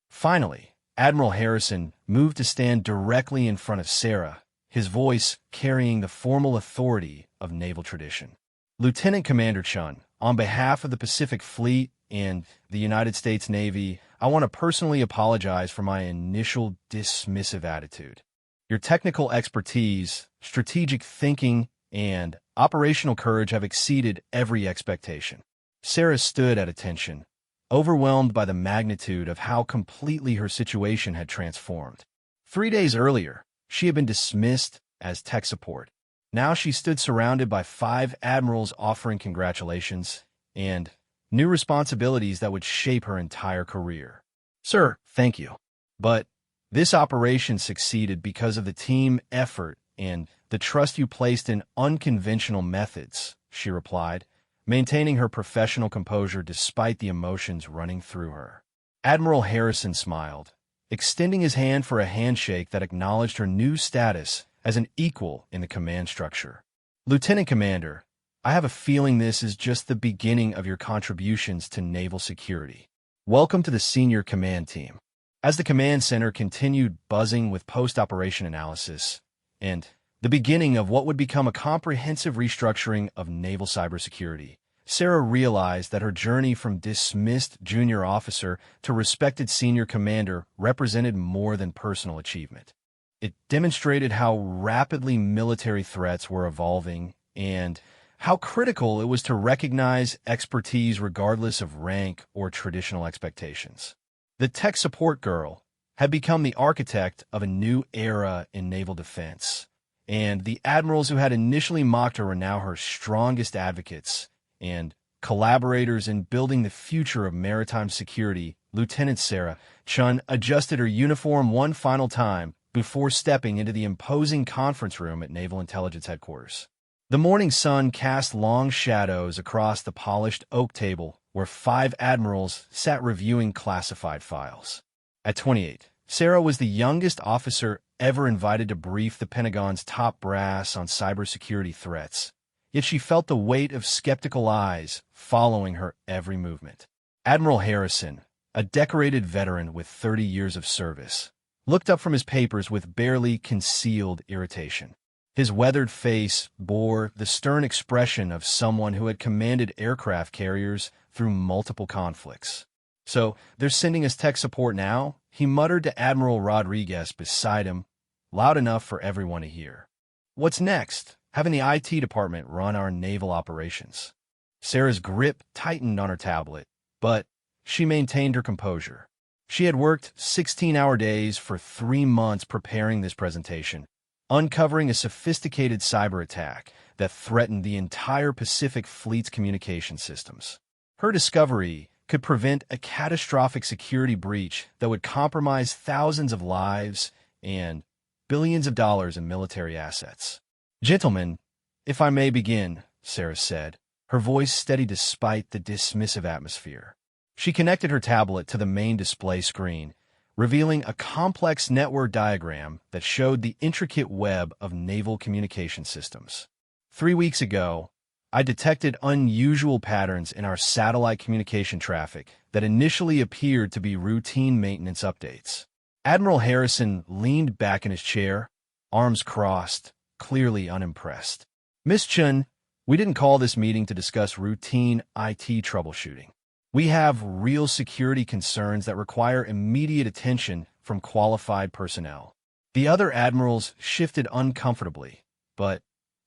S1: Finally, Admiral Harrison moved to stand directly in front of Sarah, his voice carrying the formal authority of naval tradition. Lieutenant Commander Chen, on behalf of the Pacific Fleet and the United States Navy, I want to personally apologize for my initial dismissive attitude. Your technical expertise, strategic thinking, and operational courage have exceeded every expectation. Sarah stood at attention, overwhelmed by the magnitude of how completely her situation had transformed. 3 days earlier, she had been dismissed as tech support. Now she stood surrounded by 5 admirals offering congratulations and new responsibilities that would shape her entire career. "Sir, thank you. But this operation succeeded because of the team effort and the trust you placed in unconventional methods," she replied, maintaining her professional composure despite the emotions running through her. Admiral Harrison smiled, extending his hand for a handshake that acknowledged her new status as an equal in the command structure. "Lieutenant Commander, I have a feeling this is just the beginning of your contributions to naval security. Welcome to the senior command team." As the command center continued buzzing with post-operation analysis and the beginning of what would become a comprehensive restructuring of naval cybersecurity, Sarah realized that her journey from dismissed junior officer to respected senior commander represented more than personal achievement. It demonstrated how rapidly military threats were evolving and how critical it was to recognize expertise regardless of rank or traditional expectations. The tech support girl had become the architect of a new era in naval defense, and the admirals who had initially mocked her were now her strongest advocates and collaborators in building the future of maritime security. Lieutenant Sarah Chun adjusted her uniform one final time before stepping into the imposing conference room at Naval Intelligence Headquarters. The morning sun cast long shadows across the polished oak table where 5 admirals sat reviewing classified files. At 28, Sarah was the youngest officer ever invited to brief the Pentagon's top brass on cybersecurity threats, yet she felt the weight of skeptical eyes following her every movement. Admiral Harrison, a decorated veteran with 30 years of service, looked up from his papers with barely concealed irritation. His weathered face bore the stern expression of someone who had commanded aircraft carriers through multiple conflicts. "So, they're sending us tech support now?" he muttered to Admiral Rodriguez beside him, loud enough for everyone to hear. "What's next? Having the IT department run our naval operations." Sarah's grip tightened on her tablet, but she maintained her composure. She had worked 16-hour days for 3 months preparing this presentation, uncovering a sophisticated cyber attack that threatened the entire Pacific Fleet's communication systems. Her discovery could prevent a catastrophic security breach that would compromise thousands of lives and billions of dollars in military assets. "Gentlemen, if I may begin," Sarah said, her voice steady despite the dismissive atmosphere. She connected her tablet to the main display screen, revealing a complex network diagram that showed the intricate web of naval communication systems. 3 weeks ago, I detected unusual patterns in our satellite communication traffic that initially appeared to be routine maintenance updates. Admiral Harrison leaned back in his chair, arms crossed, clearly unimpressed. "Miss Chun, we didn't call this meeting to discuss routine IT troubleshooting. We have real security concerns that require immediate attention from qualified personnel." The other admirals shifted uncomfortably, but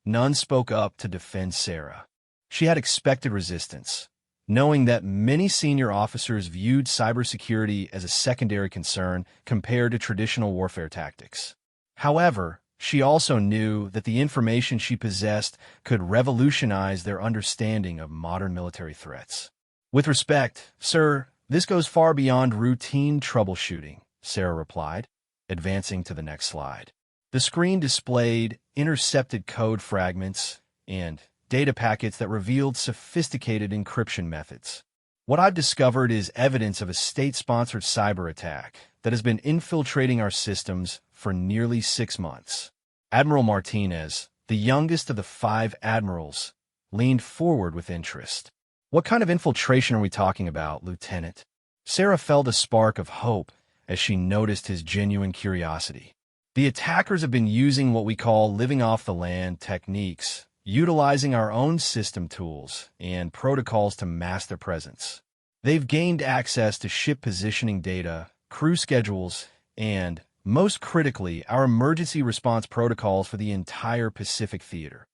S1: none spoke up to defend Sarah. She had expected resistance, knowing that many senior officers viewed cybersecurity as a secondary concern compared to traditional warfare tactics. However, she also knew that the information she possessed could revolutionize their understanding of modern military threats. "With respect, sir, this goes far beyond routine troubleshooting," Sarah replied, advancing to the next slide. The screen displayed intercepted code fragments and data packets that revealed sophisticated encryption methods. "What I've discovered is evidence of a state-sponsored cyber attack that has been infiltrating our systems for nearly 6 months." Admiral Martinez, the youngest of the 5 admirals, leaned forward with interest. "What kind of infiltration are we talking about, Lieutenant?" Sarah felt a spark of hope as she noticed his genuine curiosity. "The attackers have been using what we call living off the land techniques, utilizing our own system tools and protocols to mask their presence. They've gained access to ship positioning data, crew schedules, and, most critically, our emergency response protocols for the entire Pacific theater.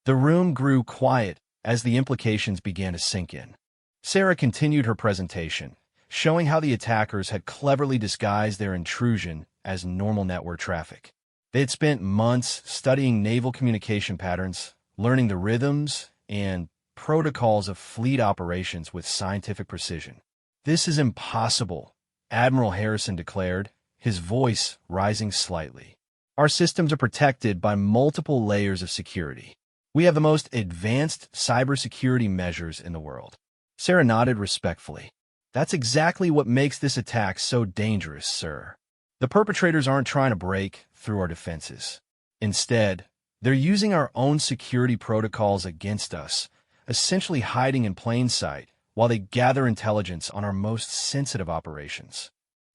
S1: The room grew quiet as the implications began to sink in. Sarah continued her presentation, showing how the attackers had cleverly disguised their intrusion as normal network traffic. They had spent months studying naval communication patterns, learning the rhythms and protocols of fleet operations with scientific precision. "This is impossible," Admiral Harrison declared, his voice rising slightly. "Our systems are protected by multiple layers of security. We have the most advanced cybersecurity measures in the world." Sarah nodded respectfully. "That's exactly what makes this attack so dangerous, sir. The perpetrators aren't trying to break through our defenses. Instead, they're using our own security protocols against us, essentially hiding in plain sight while they gather intelligence on our most sensitive operations."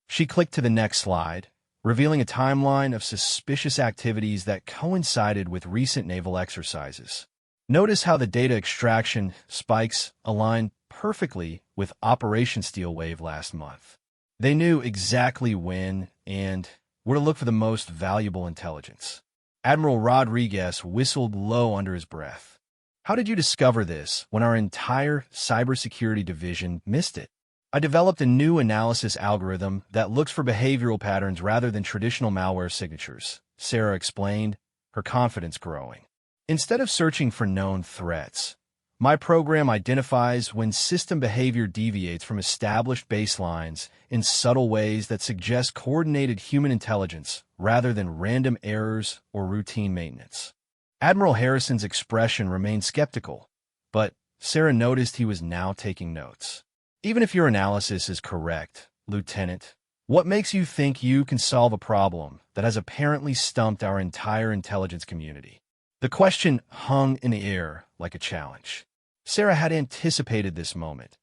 S1: She clicked to the next slide, revealing a timeline of suspicious activities that coincided with recent naval exercises. Notice how the data extraction spikes align perfectly with Operation Steel Wave last month. They knew exactly when and where to look for the most valuable intelligence. Admiral Rodriguez whistled low under his breath. "How did you discover this when our entire cybersecurity division missed it?" "I developed a new analysis algorithm that looks for behavioral patterns rather than traditional malware signatures," Sarah explained, her confidence growing. "Instead of searching for known threats, my program identifies when system behavior deviates from established baselines in subtle ways that suggest coordinated human intelligence rather than random errors or routine maintenance." Admiral Harrison's expression remained skeptical, but Sarah noticed he was now taking notes. "Even if your analysis is correct, Lieutenant, what makes you think you can solve a problem that has apparently stumped our entire intelligence community?" The question hung in the air like a challenge. Sarah had anticipated this moment,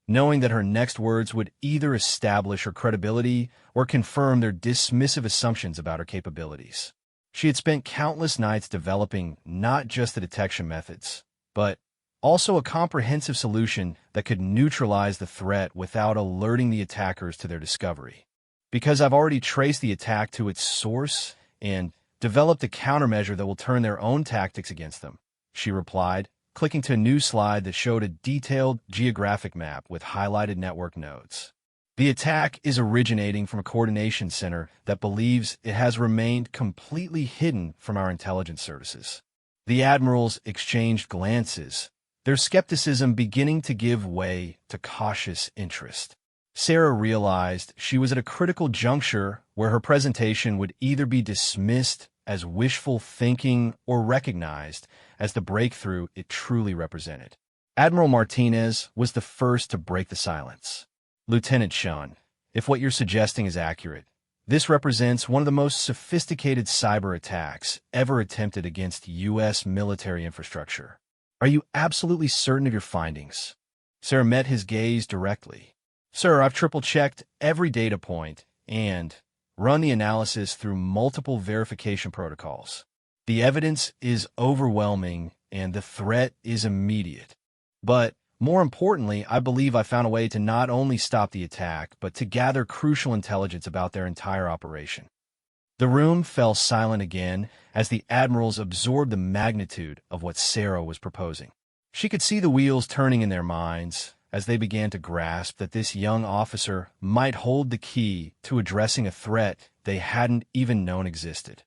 S1: knowing that her next words would either establish her credibility or confirm their dismissive assumptions about her capabilities. She had spent countless nights developing not just the detection methods, but also a comprehensive solution that could neutralize the threat without alerting the attackers to their discovery. "Because I've already traced the attack to its source and developed a countermeasure that will turn their own tactics against them," she replied, clicking to a new slide that showed a detailed geographic map with highlighted network nodes. "The attack is originating from a coordination center that believes it has remained completely hidden from our intelligence services." The admirals exchanged glances, their skepticism beginning to give way to cautious interest. Sarah realized she was at a critical juncture where her presentation would either be dismissed as wishful thinking or recognized as the breakthrough it truly represented. Admiral Martinez was the first to break the silence. "Lieutenant Sean, if what you're suggesting is accurate, this represents one of the most sophisticated cyber attacks ever attempted against U.S. military infrastructure. Are you absolutely certain of your findings?" Sarah met his gaze directly. "Sir, I've triple-checked every data point and run the analysis through multiple verification protocols. The evidence is overwhelming and the threat is immediate. But more importantly, I believe I found a way to not only stop the attack, but to gather crucial intelligence about their entire operation." The room fell silent again as the admirals absorbed the magnitude of what Sarah was proposing. She could see the wheels turning in their minds as they began to grasp that this young officer might hold the key to addressing a threat they hadn't even known existed.